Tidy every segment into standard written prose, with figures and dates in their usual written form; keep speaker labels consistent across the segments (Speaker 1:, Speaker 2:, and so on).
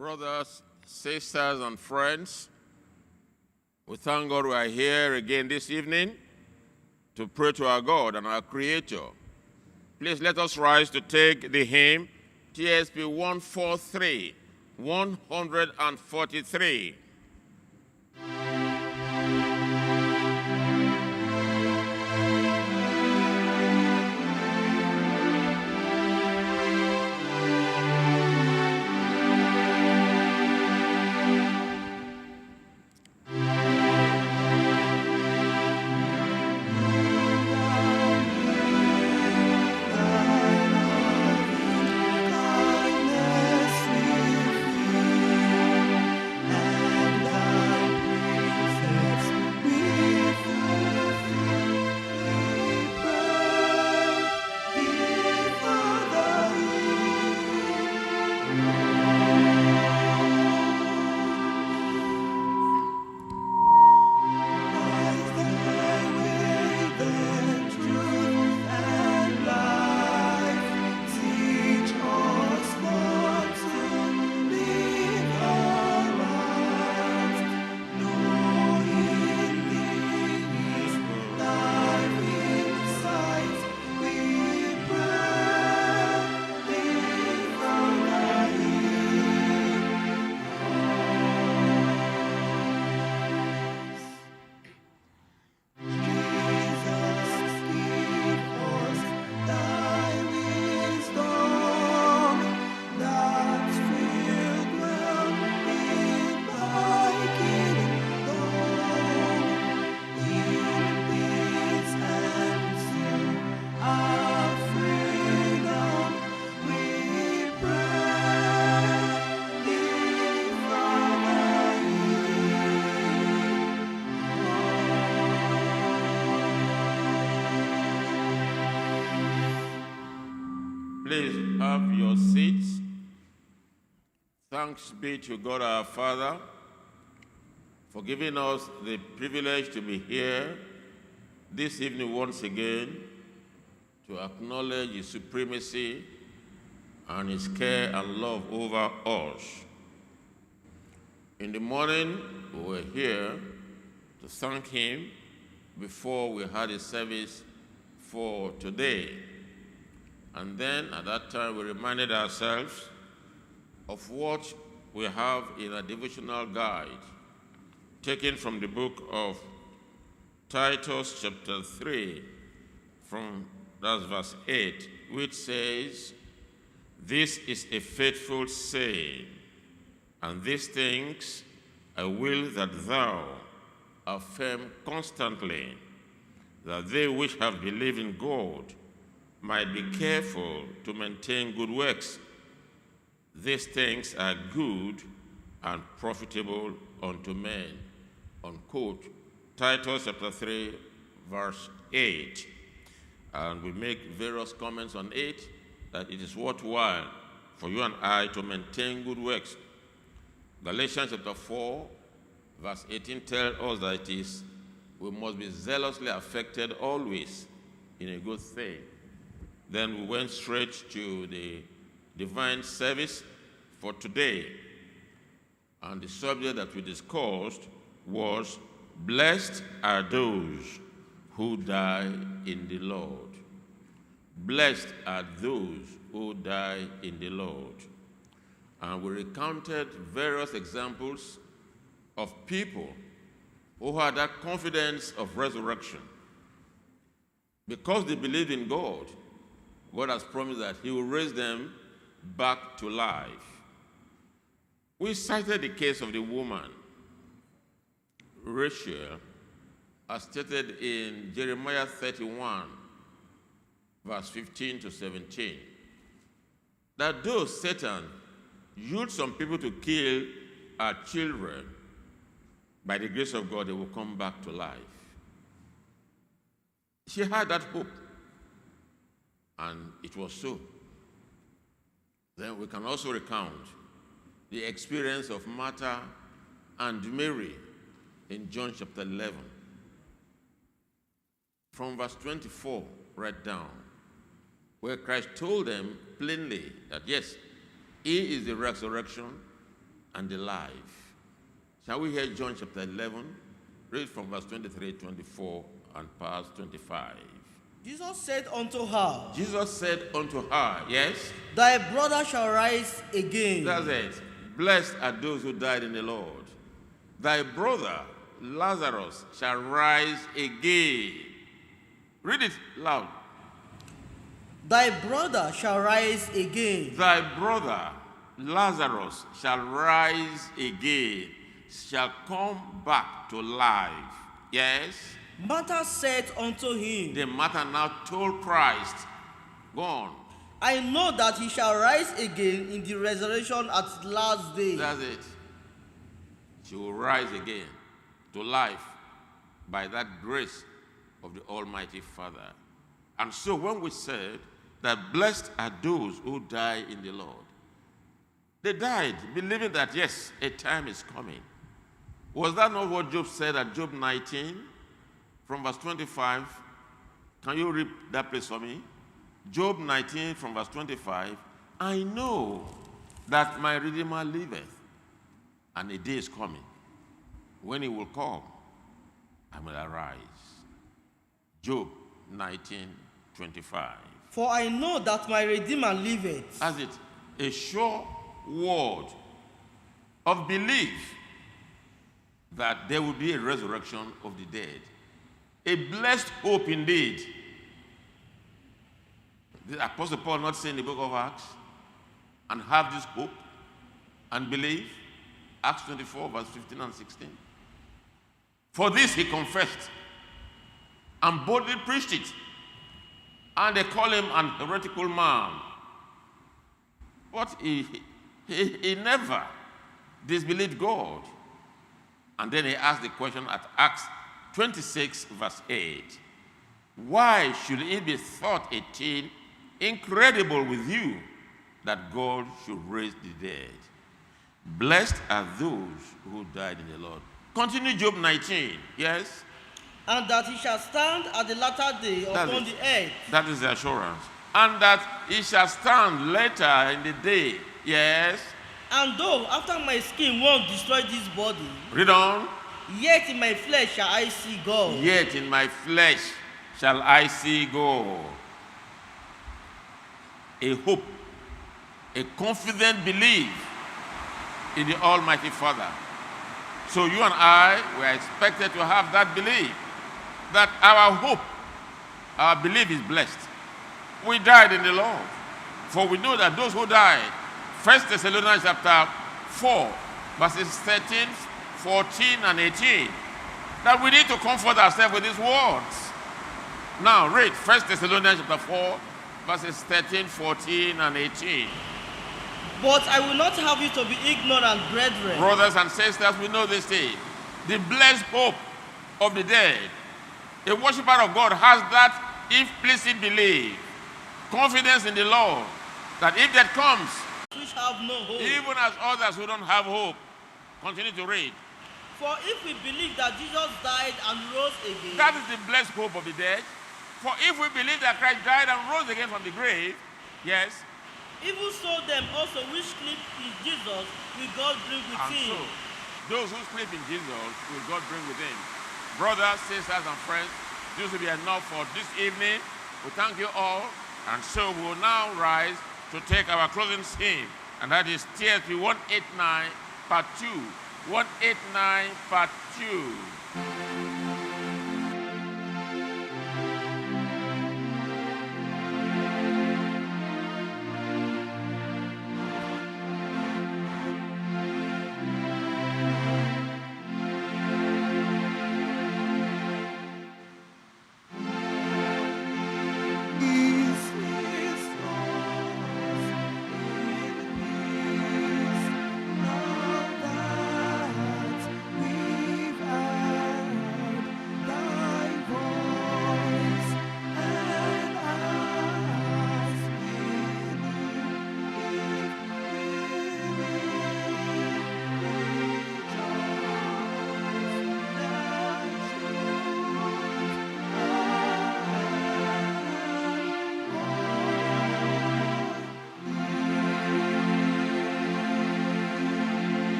Speaker 1: Brothers, sisters, and friends, we thank God we are here again this evening to pray to our God and our Creator. Please let us rise to take the hymn TSP 143, 143. Please have your seats. Thanks be to God our Father for giving us the privilege to be here this evening once again to acknowledge His supremacy and His care and love over us. In the morning, we were here to thank Him before we had a service for today. And then at that time, we reminded ourselves of what we have in a devotional guide taken from the book of Titus chapter 3, that's verse 8, which says, "This is a faithful saying, and these things I will that thou affirm constantly, that they which have believed in God might be careful to maintain good works. These things are good and profitable unto men." Unquote. Titus chapter 3, verse 8. And we make various comments on it, that it is worthwhile for you and I to maintain good works. Galatians chapter 4, verse 18 tells us that we must be zealously affected always in a good thing. Then we went straight to the divine service for today. And the subject that we discussed was, "Blessed are those who die in the Lord." Blessed are those who die in the Lord. And we recounted various examples of people who had that confidence of resurrection. Because they believed in God, God has promised that He will raise them back to life. We cited the case of the woman, Rachel, as stated in Jeremiah 31, verse 15 to 17, that though Satan used some people to kill our children, by the grace of God, they will come back to life. She had that hope. And it was so. Then we can also recount the experience of Martha and Mary in John chapter 11. From verse 24 right down, where Christ told them plainly that yes, He is the resurrection and the life. Shall we hear John chapter 11? Read from verse 23, 24, and past 25.
Speaker 2: Jesus said unto her,
Speaker 1: Jesus said unto her, yes?
Speaker 2: Thy brother shall rise again.
Speaker 1: That's it. Blessed are those who died in the Lord. Thy brother, Lazarus, shall rise again. Read it loud.
Speaker 2: Thy brother shall rise again.
Speaker 1: Thy brother, Lazarus, shall rise again, shall come back to life. Yes?
Speaker 2: Martha said unto him,
Speaker 1: The Martha now told Christ, go on.
Speaker 2: I know that he shall rise again in the resurrection at last day.
Speaker 1: That's it. She will rise again to life by that grace of the Almighty Father. And so when we said that blessed are those who die in the Lord, they died believing that, yes, a time is coming. Was that not what Job said at Job 19 from verse 25? Can you read that place for me? Job 19 from verse 25. I know that my Redeemer liveth, and a day is coming when he will come, I will arise. Job 19:25.
Speaker 2: For I know that my Redeemer liveth.
Speaker 1: As it, a sure word of belief that there will be a resurrection of the dead. A blessed hope indeed. Did Apostle Paul not say in the book of Acts, and have this hope and believe? Acts 24, verse 15 and 16. For this he confessed and boldly preached it, and they call him an heretical man. But he never disbelieved God. And then he asked the question at Acts 26, verse 8. Why should it be thought a thing incredible with you that God should raise the dead? Blessed are those who died in the Lord. Continue Job 19, yes?
Speaker 2: And that he shall stand at the latter day upon the earth.
Speaker 1: That is the assurance. And that he shall stand later in the day, yes?
Speaker 2: And though after my skin won't destroy this body,
Speaker 1: Read on.
Speaker 2: yet in my flesh shall I see God.
Speaker 1: Yet in my flesh shall I see God. A hope, a confident belief in the Almighty Father. So you and I were expected to have that belief, that our hope, our belief is blessed. We died in the Lord. For we know that those who died, 1 Thessalonians chapter 4, verses 13, 14, and 18, that we need to comfort ourselves with these words. Now read 1 Thessalonians chapter 4, verses 13, 14, and 18.
Speaker 2: But I will not have you to be ignorant, brethren.
Speaker 1: Brothers and sisters, we know this thing. The blessed hope of the dead. A worshiper of God has that implicit belief, confidence in the Lord, that if that comes,
Speaker 2: Which have no hope.
Speaker 1: even as others who don't have hope, continue to read.
Speaker 2: For if we believe that Jesus died and rose again,
Speaker 1: That is the blessed hope of the dead. For if we believe that Christ died and rose again from the grave, yes,
Speaker 2: even so them also which sleep in Jesus will God bring with
Speaker 1: and
Speaker 2: him.
Speaker 1: so those who sleep in Jesus will God bring with him. Brothers, sisters, and friends, this will be enough for this evening. We thank you all. And so we will now rise to take our closing hymn. And that is TSP 189, part 2. 189, part 2.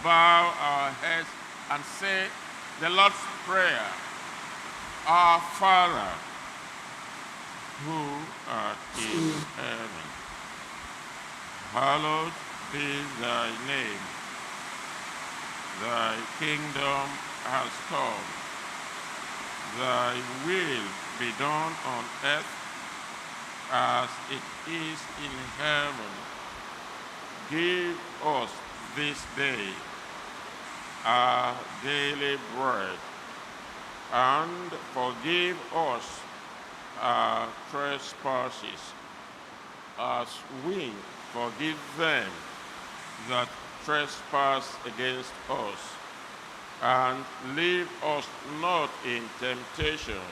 Speaker 1: bow our heads and say the Lord's Prayer. Our Father, who art in heaven, hallowed be thy name. Thy kingdom has come. Thy will be done on earth as it is in heaven. Give us this day our daily bread, and forgive us our trespasses, as we forgive them that trespass against us. And lead us not in temptation,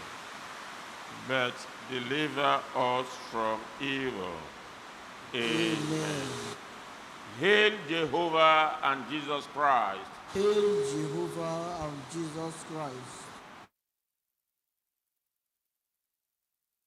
Speaker 1: but deliver us from evil. Amen. Hail Jehovah and Jesus Christ.
Speaker 3: Hail Jehovah and Jesus Christ.